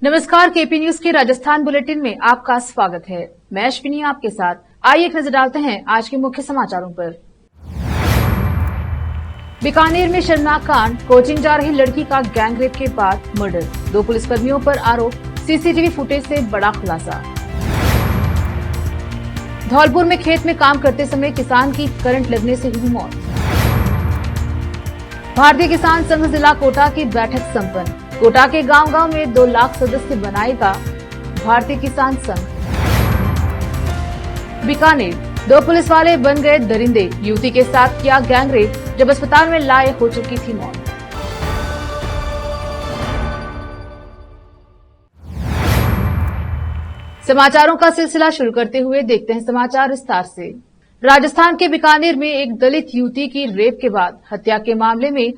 नमस्कार, KP news के Rajasthan bulletin में आपका स्वागत है। मैं अश्विनी आपके साथ। आइए एक नजर डालते हैं आज के मुख्य समाचारों पर। बीकानेर में शर्मनाक कांड, कोचिंग जा रही लड़की का गैंगरेप के बाद मर्डर, 2 पुलिसकर्मियों पर आरोप, सीसीटीवी फुटेज से बड़ा खुलासा। धौलपुर में खेत में काम करते समय किसान की करंट लगने से हुई मौत। भारतीय किसान संघ जिला कोटा की बैठक संपन्न, कोटा के गांव-गांव में 2 लाख सदस्य बनाएगा भारतीय किसान संघ। बीकानेर, 2 पुलिस वाले बन गए दरिंदे, युवती के साथ किया गैंगरेप, जब अस्पताल में लाए हो चुकी थी मौत। समाचारों का सिलसिला शुरू करते हुए देखते हैं समाचार विस्तार से। राजस्थान के बीकानेर में एक दलित युवती की रेप के बाद हत्या के मामले में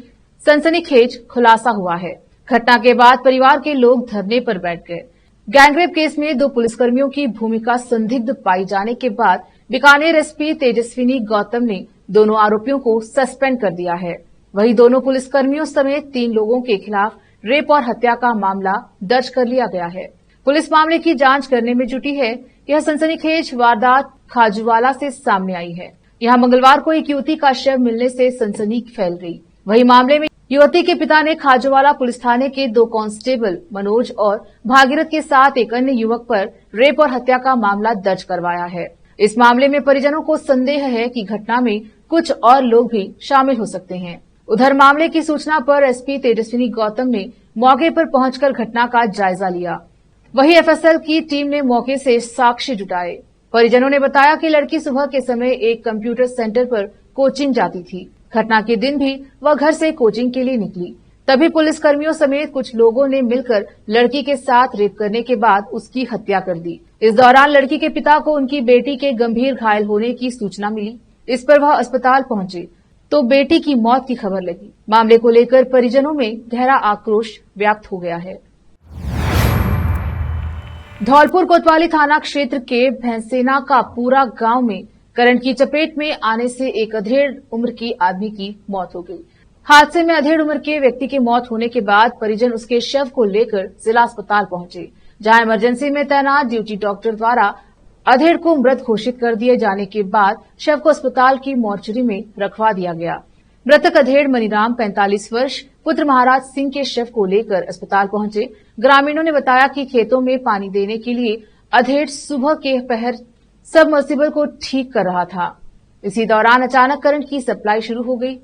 सनसनीखेज खुलासा हुआ है। घटना के बाद परिवार के लोग धरने पर बैठ गए। गैंगरेप केस में 2 पुलिसकर्मियों की भूमिका संदिग्ध पाई जाने के बाद बीकानेर एसपी तेजस्विनी गौतम ने दोनों आरोपियों को सस्पेंड कर दिया है। वहीं दोनों पुलिसकर्मियों समेत 3 लोगों के खिलाफ रेप और हत्या का मामला दर्ज कर लिया गया है। पुलिस मामले की जांच करने में जुटी है। यह सनसनीखेज वारदात खाजूवाला से सामने आई है। यहां मंगलवार को एक युवती का शव मिलने से सनसनी फैल गई। वहीं मामले में युवती के पिता ने खाजूवाला पुलिस थाने के 2 कांस्टेबल मनोज और भागीरथ के साथ एक अन्य युवक पर रेप और हत्या का मामला दर्ज करवाया है। इस मामले में परिजनों को संदेह है कि घटना में कुछ और लोग भी शामिल हो सकते हैं। उधर मामले की सूचना पर एसपी तेजस्विनी गौतम ने मौके पर पहुंचकर घटना का जायजा लिया। वहीं एफएसएल की टीम ने मौके से साक्ष्य जुटाए। परिजनों ने बताया कि लड़की सुबह के समय एक कंप्यूटर सेंटर पर कोचिंग जाती थी। घटना के दिन भी वह घर से कोचिंग के लिए निकली। तभी पुलिसकर्मियों समेत कुछ लोगों ने मिलकर लड़की के साथ रेप करने के बाद उसकी हत्या कर दी। इस दौरान लड़की के पिता को उनकी बेटी के गंभीर घायल होने की सूचना मिली। इस पर वह अस्पताल पहुंचे तो बेटी की मौत की खबर लगी। मामले को लेकर परिजनों में गहरा आक्रोश व्यक्त हो गया है। धौलपुर कोतवाली थाना क्षेत्र के भैंसेना का पूरा गांव में करंट की चपेट में आने से एक अधेड़ उम्र की आदमी की मौत हो गई। हादसे में अधेड़ उम्र के व्यक्ति की मौत होने के बाद परिजन उसके शव को लेकर जिला अस्पताल पहुंचे, जहां इमरजेंसी में तैनात ड्यूटी डॉक्टर द्वारा अधेड़ को मृत घोषित कर दिए जाने के बाद शव को अस्पताल की मोर्चरी में रखवा दिया गया। मृतक अधेड़ मनीराम 45 वर्ष पुत्र महाराज सिंह के शव को लेकर अस्पताल पहुंचे। ग्रामीणों ने बताया कि खेतों में पानी देने के लिए अधेड़ सुबह के पहर सबमर्सिबल को ठीक कर रहा था। इसी दौरान अचानक करंट की सप्लाई शुरू हो गई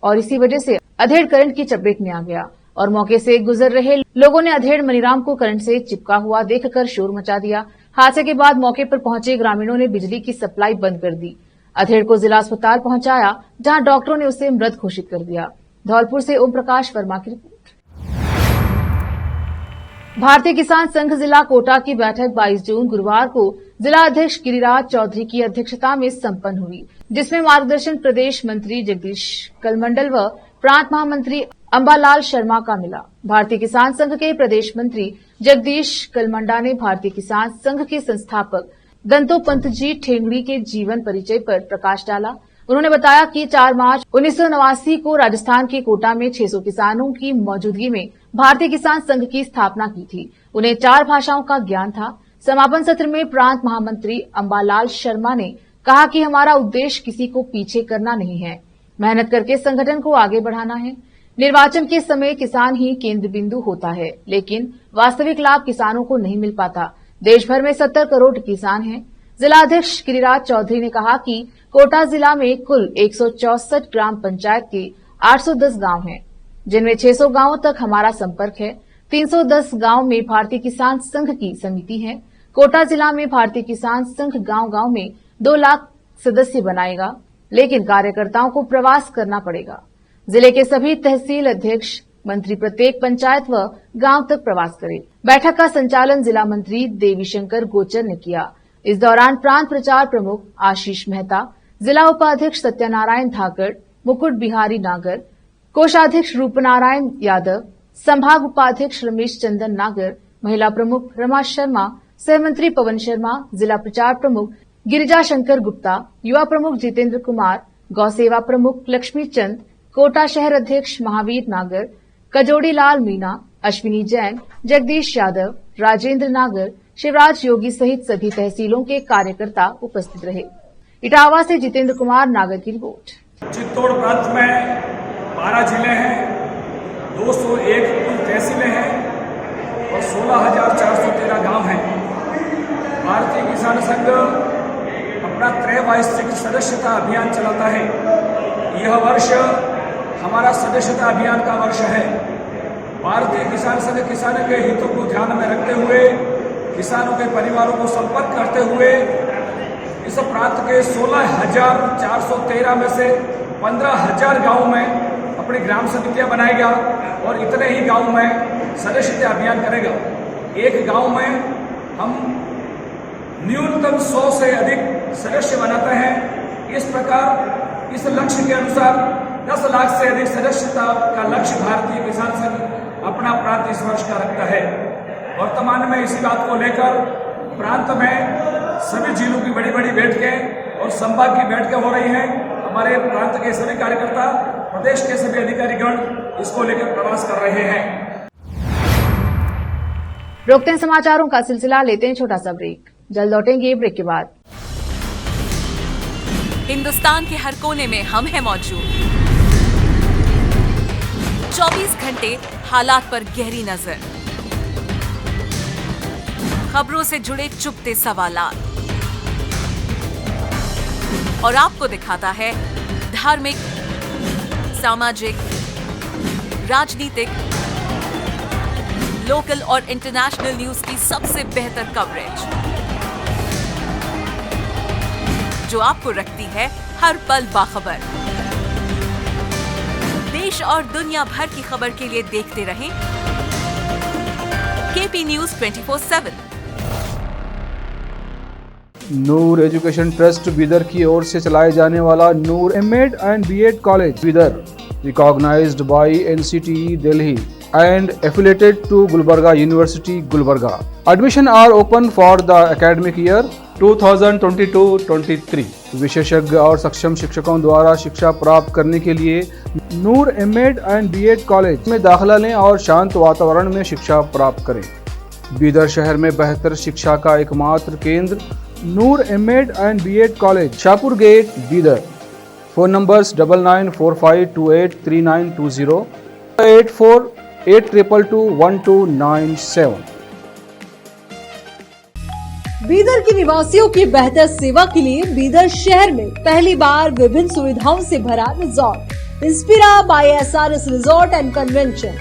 और इसी वजह से अधेड़ करंट की चपेट में आ गया और मौके से गुजर रहे लोगों ने अधेड़ मनीराम को करंट से चिपका हुआ देखकर शोर मचा दिया। हादसे के बाद मौके पर पहुंचे ग्रामीणों ने बिजली की सप्लाई बंद कर दी। अधेड़ को जिला अस्पताल पहुंचाया, जहां डॉक्टरों ने उसे मृत घोषित कर दिया। धौलपुर से ओम प्रकाश वर्मा की रिपोर्ट। भारतीय किसान संघ जिला कोटा की बैठक 22 जून गुरुवार को जिला अध्यक्ष गिरिराज चौधरी की अध्यक्षता में संपन्न हुई, जिसमें मार्गदर्शन प्रदेश मंत्री जगदीश कलमंडल व प्रांत महामंत्री अंबालाल शर्मा का मिला। भारतीय किसान संघ के प्रदेश मंत्री जगदीश कलमंडा ने भारतीय किसान संघ के संस्थापक दंतोपंत जी ठेंगड़ी के जीवन परिचय पर प्रकाश डाला। उन्होंने बताया कि 4 मार्च 1989 को राजस्थान के कोटा में 600 किसानों की मौजूदगी में भारतीय किसान संघ की स्थापना की थी। उन्हें 4 भाषाओं का ज्ञान था। समापन सत्र में प्रांत महामंत्री अंबालाल शर्मा ने कहा कि हमारा उद्देश्य किसी को पीछे करना नहीं है, मेहनत करके संगठन को आगे बढ़ाना है। निर्वाचन के समय किसान ही केंद्र बिंदु होता है, लेकिन वास्तविक लाभ किसानों को नहीं मिल पाता। देश भर में 70 करोड़ किसान हैं। जिला अध्यक्ष गिरिराज चौधरी ने कहा कि कोटा जिला में कुल 164 ग्राम पंचायत के 810 गांव हैं, जिनमें 600 गांवों तक हमारा संपर्क है। 310 गांव में भारतीय किसान संघ की समिति है। कोटा जिला में भारतीय किसान संघ गांव-गांव में 2 लाख सदस्य बनाएगा, लेकिन कार्यकर्ताओं को प्रवास करना पड़ेगा। जिले के सभी तहसील अध्यक्ष मंत्री प्रत्येक पंचायत व गांव तक प्रवास करें। बैठक का संचालन जिला मंत्री देवीशंकर गोचर ने किया। इस दौरान प्रांत प्रचार प्रमुख आशीष मेहता, जिला उपाध्यक्ष सत्यनारायण धाकड़, मुकुट बिहारी नागर, कोषाध्यक्ष रूपनारायण यादव, संभाग उपाध्यक्ष रमेश चंदन नागर, महिला प्रमुख रमा शर्मा, सहमंत्री पवन शर्मा, जिला प्रचार प्रमुख गिरिजा शंकर गुप्ता, युवा प्रमुख जितेंद्र कुमार, गौ सेवा प्रमुख लक्ष्मी चंद, कोटा शहर अध्यक्ष महावीर नागर, कजोड़ी लाल मीणा, अश्विनी जैन, जगदीश यादव, राजेंद्र नागर, शिवराज योगी सहित सभी तहसीलों के कार्यकर्ता उपस्थित रहे। इटावा से जितेंद्र कुमार नागर की रिपोर्ट। चित्तौड़ प्रांत में 12 जिले हैं, 201 कुल तहसीलें हैं और 16,413 गांव हैं। भारतीय किसान संघ अपना त्रैवार्षिक सदस्यता अभियान चलाता है। यह वर्ष हमारा सदस्यता अभियान का वर्ष है। भारतीय किसान संघ किसानों के हितों को ध्यान में रखते हुए, किसानों के परिवारों को संपर्क करते हुए इस प्रांत के 16,413 में से 15,000 गाँव में अपनी ग्राम समितियां बनाएगा और इतने ही गाँव में सदस्यता अभियान करेगा। एक गाँव में हम न्यूनतम 100 से अधिक सदस्य बनाते हैं। इस प्रकार इस लक्ष्य के अनुसार 10 लाख से अधिक सदस्यता का लक्ष्य भारतीय किसान संघ अपना प्रांत इस वर्ष का रखता है। वर्तमान में इसी बात को लेकर प्रांत में सभी जिलों की बड़ी बड़ी बैठकें और संभाग की बैठकें हो रही हैं। हमारे प्रांत के सभी कार्यकर्ता, प्रदेश के सभी अधिकारीगण इसको लेकर प्रवास कर रहे हैं। रोकते हैं समाचारों का सिलसिला, लेते हैं छोटा सा ब्रेक। जल्द लौटेंगे ब्रेक के बाद। हिंदुस्तान के हर कोने में हम हैं मौजूद। 24 घंटे हालात पर गहरी नजर, खबरों से जुड़े चुपते सवालात और आपको दिखाता है धार्मिक, सामाजिक, राजनीतिक, लोकल और इंटरनेशनल न्यूज की सबसे बेहतर कवरेज, जो आपको रखती है हर पल बाखबर। देश और दुनिया भर की खबर के लिए देखते रहें KP news 24/7। Noor education trust Bidar की ओर से चलाए जाने वाला Noor MEd and BEd college Bidar, recognized by NCTE Delhi and affiliated to Gulbarga University, Gulbarga. Admission are open for the academic year 2022-23. विशेषज्ञ और सक्षम शिक्षकों द्वारा शिक्षा प्राप्त करने के लिए नूर एमएड एंड बीएड कॉलेज में दाखिला लें और शांत वातावरण में शिक्षा प्राप्त करें। बीदर शहर में बेहतर शिक्षा का एकमात्र केंद्र Noor MEd and BEd college, Shahpur gate, Bidar. Phone numbers 9945283920, 8482221297। Bidar के निवासियों की बेहतर सेवा के लिए बीदर शहर में पहली बार विभिन्न सुविधाओं से भरा resort Inspira by SRS resort and convention,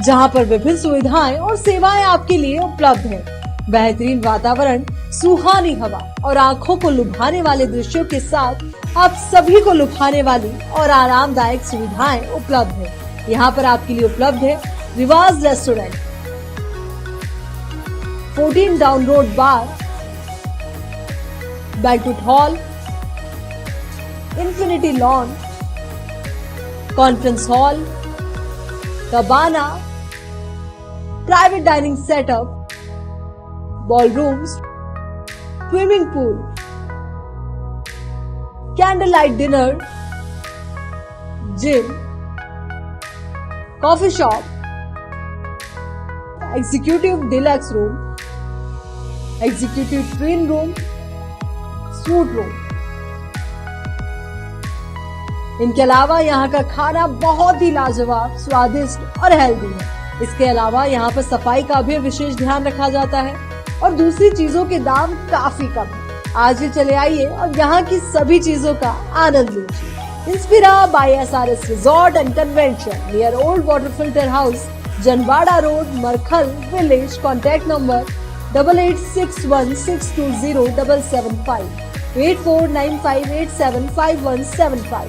जहां पर विभिन्न सुविधाएं और सेवाएं आपके लिए उपलब्ध हैं। बेहतरीन वातावरण, सुहानी हवा और आंखों को लुभाने वाले दृश्यों के साथ आप सभी को लुभाने वाली और आरामदायक सुविधाएं उपलब्ध है। यहाँ पर आपके लिए उपलब्ध है Riwaz restaurant, 14 down road bar, banquet hall, infinity lawn, conference hall, cabana, private dining setup, ballrooms, swimming pool, candle light dinner, gym, coffee shop, executive deluxe room, executive twin room, suite room. इनके अलावा यहाँ का खाना बहुत ही लाजवाब, स्वादिष्ट और healthy है। इसके अलावा यहाँ पर सफाई का भी विशेष ध्यान रखा जाता है और दूसरी चीजों के दाम काफी कम है। आज ही चले आइए और यहाँ की सभी चीजों का आनंद लीजिए। Inspira by SRS resort and convention, near old water filter house, Janwada road, Markhal village. Contact number 8861620775, 8495875175।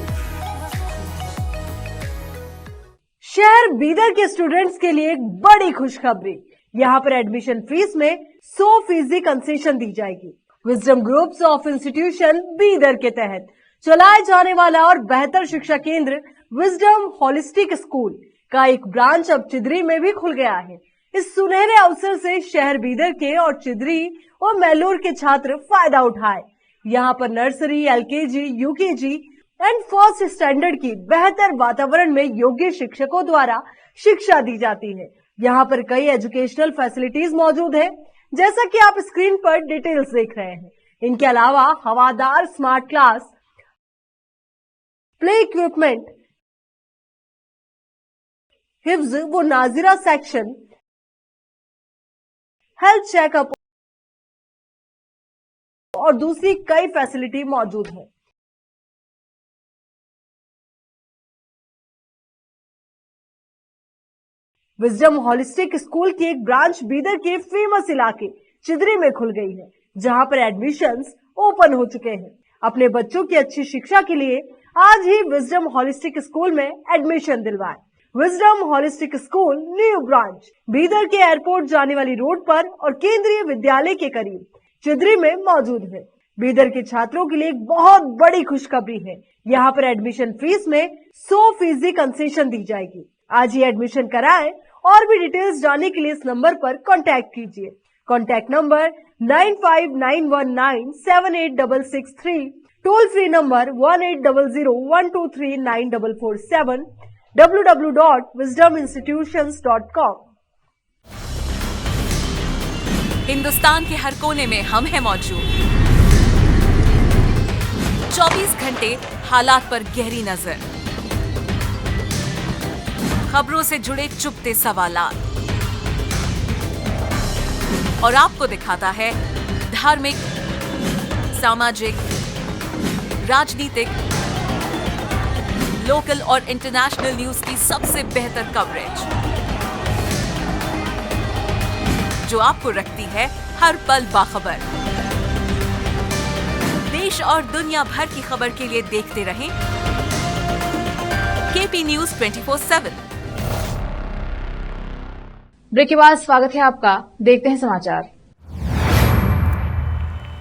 शहर बीदर के स्टूडेंट्स के लिए एक बड़ी खुशखबरी, यहाँ पर एडमिशन फीस में 100% कंसेशन दी जाएगी। Wisdom groups of institution Bidar के तहत चलाए जाने वाला और बेहतर शिक्षा केंद्र विजडम होलिस्टिक स्कूल का एक ब्रांच अब चिदरी में भी खुल गया है। इस सुनहरे अवसर से शहर बीदर के और चिदरी और मैलूर के छात्र फायदा उठाए। यहाँ पर nursery, LKG, UKG and first standard की बेहतर वातावरण में योग्य शिक्षकों द्वारा शिक्षा दी जाती है। यहाँ पर कई एजुकेशनल फैसिलिटीज मौजूद है, जैसा कि आप स्क्रीन पर डिटेल्स देख रहे हैं। इनके अलावा हवादार स्मार्ट क्लास, प्ले इक्विपमेंट, हिफ्ज व नाजिरा सेक्शन, हेल्थ चेकअप और दूसरी कई फैसिलिटी मौजूद है। विजडम होलिस्टिक स्कूल की एक ब्रांच बीदर के फेमस इलाके चिदरी में खुल गई है, जहां पर एडमिशंस ओपन हो चुके हैं। अपने बच्चों की अच्छी शिक्षा के लिए आज ही विजडम होलिस्टिक स्कूल में एडमिशन दिलवाएं। Wisdom holistic school new branch Bidar के एयरपोर्ट जाने वाली रोड पर और केंद्रीय विद्यालय के करीब चिदरी में मौजूद है। बीदर के छात्रों के लिए एक बहुत बड़ी खुशखबरी है। यहाँ पर एडमिशन फीस में 100% कंसेशन दी जाएगी। आज ही एडमिशन कराएं और भी डिटेल्स जानने के लिए इस नंबर पर कांटेक्ट कीजिए। Contact number 9591978663, toll free number 1800123947, www.wisdominstitutions.com। Hindustan के हर कोने में हम हैं मौजूद। 24 घंटे हालात पर गहरी नजर, खबरों से जुड़े चुपते सवालात और आपको दिखाता है धार्मिक, सामाजिक, राजनीतिक, लोकल और इंटरनेशनल न्यूज की सबसे बेहतर कवरेज, जो आपको रखती है हर पल बाखबर। देश और दुनिया भर की खबर के लिए देखते रहें केपी न्यूज 24/7। ब्रेक के बाद स्वागत है आपका। देखते हैं समाचार।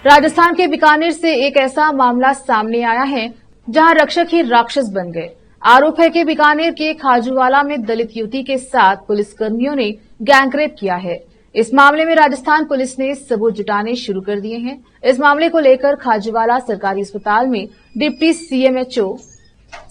राजस्थान के बीकानेर से एक ऐसा मामला सामने आया है जहां रक्षक ही राक्षस बन गए। आरोप है कि बीकानेर के खाजूवाला में दलित युवती के साथ पुलिसकर्मियों ने गैंगरेप किया है। इस मामले में राजस्थान पुलिस ने सबूत जुटाने शुरू कर दिए हैं। इस मामले को लेकर खाजूवाला सरकारी अस्पताल में डिप्टी सीएमएचओ,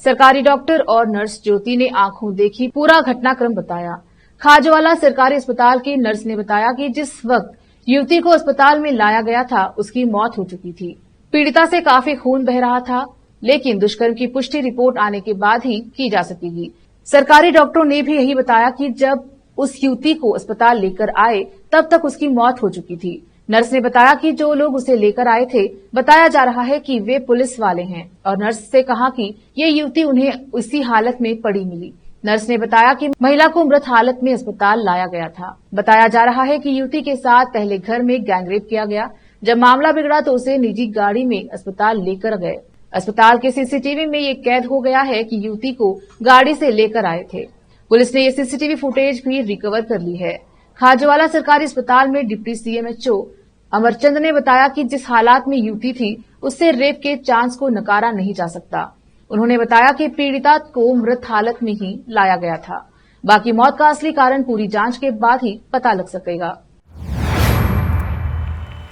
सरकारी डॉक्टर और नर्स ज्योति ने आंखों देखी पूरा घटनाक्रम बताया। खाजूवाला सरकारी अस्पताल की नर्स ने बताया कि जिस वक्त युवती को अस्पताल में लाया गया था उसकी मौत हो चुकी थी। पीड़िता से काफी खून बह रहा था, लेकिन दुष्कर्म की पुष्टि रिपोर्ट आने के बाद ही की जा सकेगी। सरकारी डॉक्टरों ने भी यही बताया कि जब उस युवती को अस्पताल लेकर आए तब तक उसकी मौत हो चुकी थी। नर्स ने बताया कि जो लोग उसे लेकर आए थे, बताया जा रहा है कि वे पुलिस वाले हैं और नर्स से कहा कि ये युवती उन्हें उसी हालत में पड़ी मिली। नर्स ने बताया कि महिला को मृत हालत में अस्पताल लाया गया था। बताया जा रहा है कि युवती के साथ पहले घर में गैंगरेप किया गया। जब मामला बिगड़ा तो उसे निजी गाड़ी में अस्पताल लेकर गए। अस्पताल के सीसीटीवी में ये कैद हो गया है कि युवती को गाड़ी से लेकर आए थे। पुलिस ने ये सीसीटीवी फुटेज भी रिकवर कर ली है। खाजूवाला सरकारी अस्पताल में डिप्टी सीएमएचओ अमरचंद ने बताया कि जिस हालात में युवती थी उससे रेप के चांस को नकारा नहीं जा सकता। उन्होंने बताया कि पीड़िता को मृत हालत में ही लाया गया था। बाकी मौत का असली कारण पूरी जांच के बाद ही पता लग सकेगा।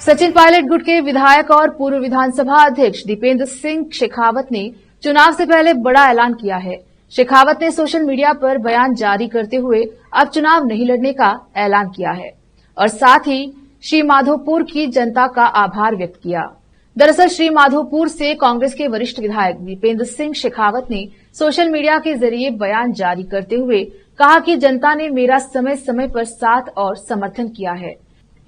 सचिन पायलट गुट के विधायक और पूर्व विधानसभा अध्यक्ष दीपेंद्र सिंह शेखावत ने चुनाव से पहले बड़ा ऐलान किया है। शेखावत ने सोशल मीडिया पर बयान जारी करते हुए अब चुनाव नहीं लड़ने का ऐलान किया है और साथ ही श्री माधोपुर की जनता का आभार व्यक्त किया। दरअसल श्री माधोपुर से कांग्रेस के वरिष्ठ विधायक दीपेंद्र सिंह शेखावत ने सोशल मीडिया के जरिए बयान जारी करते हुए कहा कि जनता ने मेरा समय समय पर साथ और समर्थन किया है।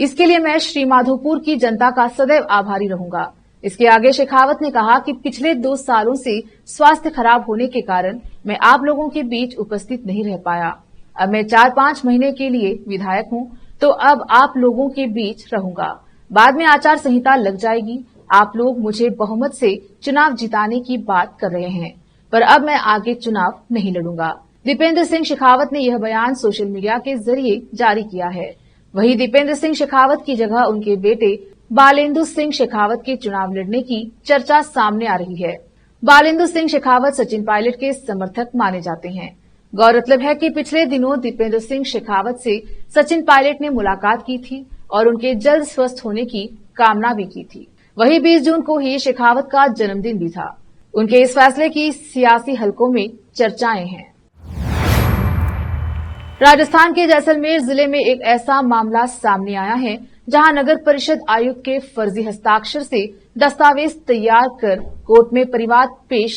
इसके लिए मैं श्री माधोपुर की जनता का सदैव आभारी रहूंगा। इसके आगे शेखावत ने कहा कि पिछले 2 सालों से स्वास्थ्य खराब होने के कारण मैं आप लोगों के बीच उपस्थित नहीं रह पाया। अब मैं 4-5 महीने के लिए विधायक हूं, तो अब आप लोगों के बीच रहूंगा। बाद में आचार संहिता लग जाएगी। आप लोग मुझे बहुमत से चुनाव जिताने की बात कर रहे हैं, पर अब मैं आगे चुनाव नहीं लड़ूंगा। दीपेंद्र सिंह शेखावत ने यह बयान सोशल मीडिया के जरिए जारी किया है। वहीं दीपेंद्र सिंह शेखावत की जगह उनके बेटे बालेंदु सिंह शेखावत के चुनाव लड़ने की चर्चा सामने आ रही है। बालेंदु सिंह शेखावत सचिन पायलट के समर्थक माने जाते हैं। गौरतलब है कि पिछले दिनों दीपेंद्र सिंह शेखावत से सचिन पायलट ने मुलाकात की थी और उनके जल्द स्वस्थ होने की कामना भी की थी। वहीं 20 जून को ही शेखावत का जन्मदिन भी था। उनके इस फैसले की सियासी हलकों में चर्चाएं हैं। राजस्थान के जैसलमेर जिले में एक ऐसा मामला सामने आया है जहां नगर परिषद आयुक्त के फर्जी हस्ताक्षर से दस्तावेज तैयार कर कोर्ट में परिवाद पेश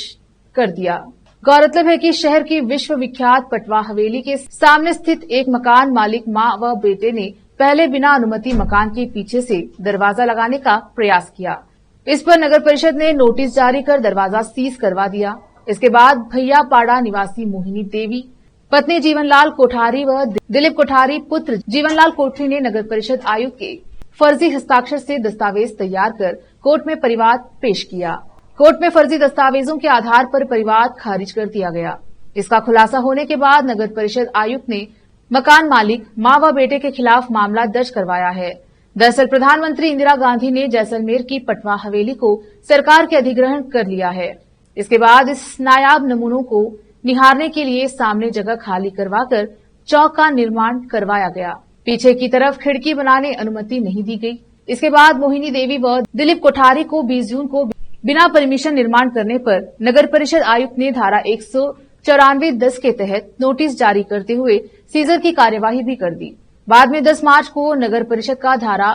कर दिया। गौरतलब है कि शहर की विश्वविख्यात पटवा हवेली के सामने स्थित एक मकान मालिक मां व बेटे ने पहले बिना अनुमति मकान के पीछे से दरवाजा लगाने का प्रयास किया। इस पर नगर परिषद ने नोटिस जारी कर दरवाजा सीज करवा दिया। इसके बाद भैयापाड़ा निवासी मोहिनी देवी, पत्नी जीवनलाल कोठारी व दिलीप कोठारी पुत्र जीवनलाल कोठरी ने नगर परिषद आयुक्त के फर्जी हस्ताक्षर से दस्तावेज तैयार कर कोर्ट में परिवाद पेश किया। कोर्ट में फर्जी दस्तावेजों के आधार पर परिवाद खारिज कर दिया गया। इसका खुलासा होने के बाद नगर परिषद आयुक्त ने मकान मालिक मां व बेटे के खिलाफ मामला दर्ज करवाया है। दरअसल प्रधानमंत्री इंदिरा गांधी ने जैसलमेर की पटवा हवेली को सरकार के अधिग्रहण कर लिया है। इसके बाद इस नायाब नमूनों को निहारने के लिए सामने जगह खाली करवाकर चौक का निर्माण करवाया गया। पीछे की तरफ खिड़की बनाने अनुमति नहीं दी गई। इसके बाद मोहिनी देवी व दिलीप कोठारी को 20 जून को बिना परमिशन निर्माण करने पर नगर परिषद आयुक्त ने धारा 194(10) के तहत नोटिस जारी करते हुए सीजर की कार्यवाही भी कर दी। बाद में 10 मार्च को नगर परिषद का धारा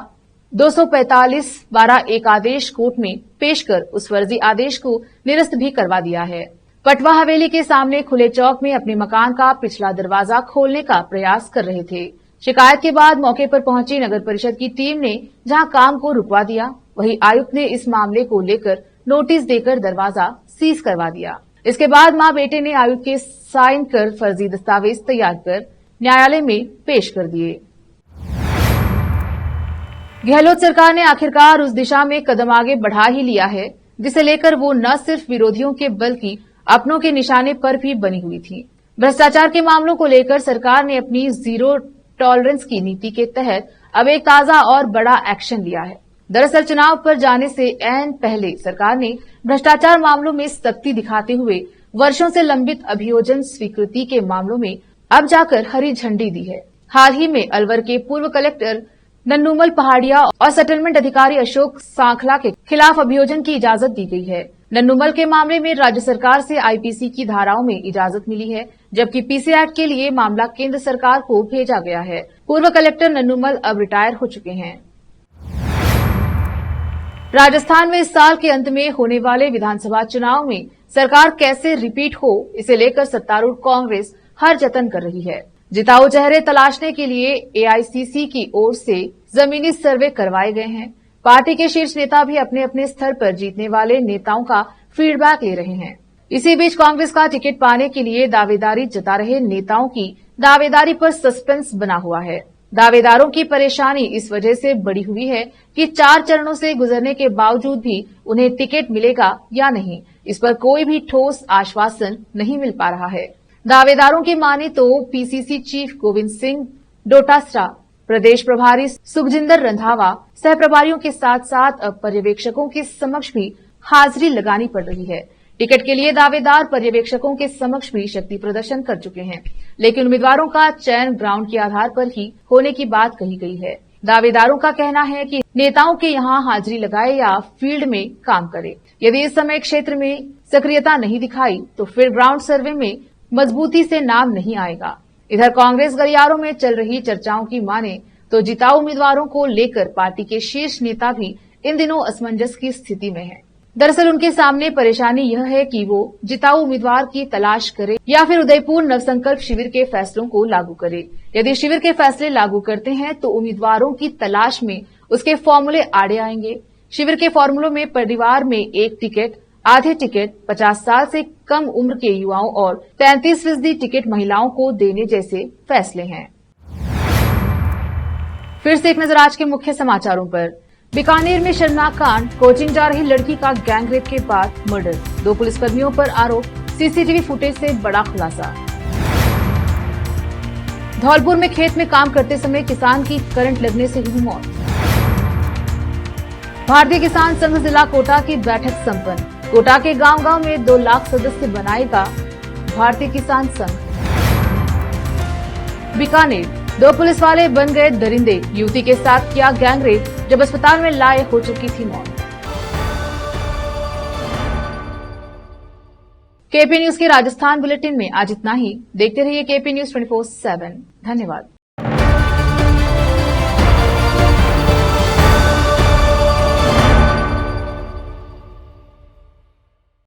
245(12) एक आदेश कोर्ट में पेश कर उस फर्जी आदेश को निरस्त भी करवा दिया है। पटवा हवेली के सामने खुले चौक में अपने मकान का पिछला दरवाजा खोलने का प्रयास कर रहे थे। शिकायत के बाद मौके पर पहुंची नगर परिषद की टीम ने जहां काम को रुकवा दिया, वहीं आयुक्त ने इस मामले को लेकर नोटिस देकर दरवाजा सीज करवा दिया। इसके बाद मां बेटे ने आयुक्त के साइन कर फर्जी दस्तावेज तैयार कर न्यायालय में पेश कर दिए। गहलोत सरकार ने आखिरकार उस दिशा में कदम आगे बढ़ा ही लिया है जिसे लेकर वो न सिर्फ विरोधियों के बल्कि अपनों के निशाने पर भी बनी हुई थी। भ्रष्टाचार के मामलों को लेकर सरकार ने अपनी जीरो टॉलरेंस की नीति के तहत अब एक ताजा और बड़ा एक्शन लिया है। दरअसल चुनाव पर जाने से ऐन पहले सरकार ने भ्रष्टाचार मामलों में सख्ती दिखाते हुए वर्षों से लंबित अभियोजन स्वीकृति के मामलों में अब जाकर हरी झंडी दी है। हाल ही में अलवर के पूर्व कलेक्टर नन्नूमल पहाड़िया और सेटलमेंट अधिकारी अशोक सांखला के खिलाफ अभियोजन की इजाजत दी गई है। नन्नूमल के मामले में राज्य सरकार से आईपीसी की धाराओं में इजाजत मिली है, जबकि पीसी एक्ट के लिए मामला केंद्र सरकार को भेजा गया है। पूर्व कलेक्टर नन्नूमल अब रिटायर हो चुके हैं। राजस्थान में इस साल के अंत में होने वाले विधानसभा चुनाव में सरकार कैसे रिपीट हो, इसे लेकर सत्तारूढ़ कांग्रेस हर जतन कर रही है। जिताऊ चेहरे तलाशने के लिए एआईसीसी की ओर से जमीनी सर्वे करवाए गए हैं। पार्टी के शीर्ष नेता भी अपने अपने स्तर पर जीतने वाले नेताओं का फीडबैक ले रहे हैं। इसी बीच कांग्रेस का टिकट पाने के लिए दावेदारी जता रहे नेताओं की दावेदारी पर सस्पेंस बना हुआ है। दावेदारों की परेशानी इस वजह से बढ़ी हुई है कि 4 चरणों से गुजरने के बावजूद भी उन्हें टिकट मिलेगा या नहीं, इस पर कोई भी ठोस आश्वासन नहीं मिल पा रहा है। दावेदारों की माने तो पीसीसी चीफ गोविंद सिंह डोटासरा, प्रदेश प्रभारी सुखजिंदर रंधावा, सह प्रभारियों के साथ साथ अब पर्यवेक्षकों के समक्ष भी हाजिरी लगानी पड़ रही है। टिकट के लिए दावेदार पर्यवेक्षकों के समक्ष भी शक्ति प्रदर्शन कर चुके हैं, लेकिन उम्मीदवारों का चयन ग्राउंड के आधार पर ही होने की बात कही गई है। दावेदारों का कहना है कि नेताओं के यहां हाजिरी लगाए या फील्ड में काम करे। यदि इस समय क्षेत्र में सक्रियता नहीं दिखाई तो फिर ग्राउंड सर्वे में मजबूती से नाम नहीं आएगा। इधर कांग्रेस गलियारों में चल रही चर्चाओं की माने तो जिताऊ उम्मीदवारों को लेकर पार्टी के शीर्ष नेता भी इन दिनों असमंजस की स्थिति में हैं। दरअसल उनके सामने परेशानी यह है कि वो जिताऊ उम्मीदवार की तलाश करे या फिर उदयपुर नवसंकल्प शिविर के फैसलों को लागू करे। यदि शिविर के फैसले लागू करते हैं तो उम्मीदवारों की तलाश में उसके फॉर्मूले आड़े आएंगे। शिविर के फॉर्मूलों में परिवार में 1 टिकट, आधे टिकट 50 साल से कम उम्र के युवाओं और 33% टिकट महिलाओं को देने जैसे फैसले हैं। फिर से एक नजर आज के मुख्य समाचारों पर। बीकानेर में शर्मनाक कांड, कोचिंग जा रही लड़की का गैंगरेप के बाद मर्डर, 2 पुलिसकर्मियों पर आरोप, सीसीटीवी फुटेज से बड़ा खुलासा। धौलपुर में खेत में काम करते समय किसान की करंट लगने से हुई मौत। भारतीय किसान संघ जिला कोटा की बैठक संपन्न, कोटा के गांव-गांव में 2 लाख सदस्य बनाएगा भारतीय किसान संघ। बीकानेर, 2 पुलिस वाले बन गए दरिंदे, युवती के साथ किया गैंगरेप, जब अस्पताल में लाए हो चुकी थी मौत। केपी न्यूज के राजस्थान बुलेटिन में आज इतना ही। देखते रहिए केपी न्यूज 24/7। धन्यवाद।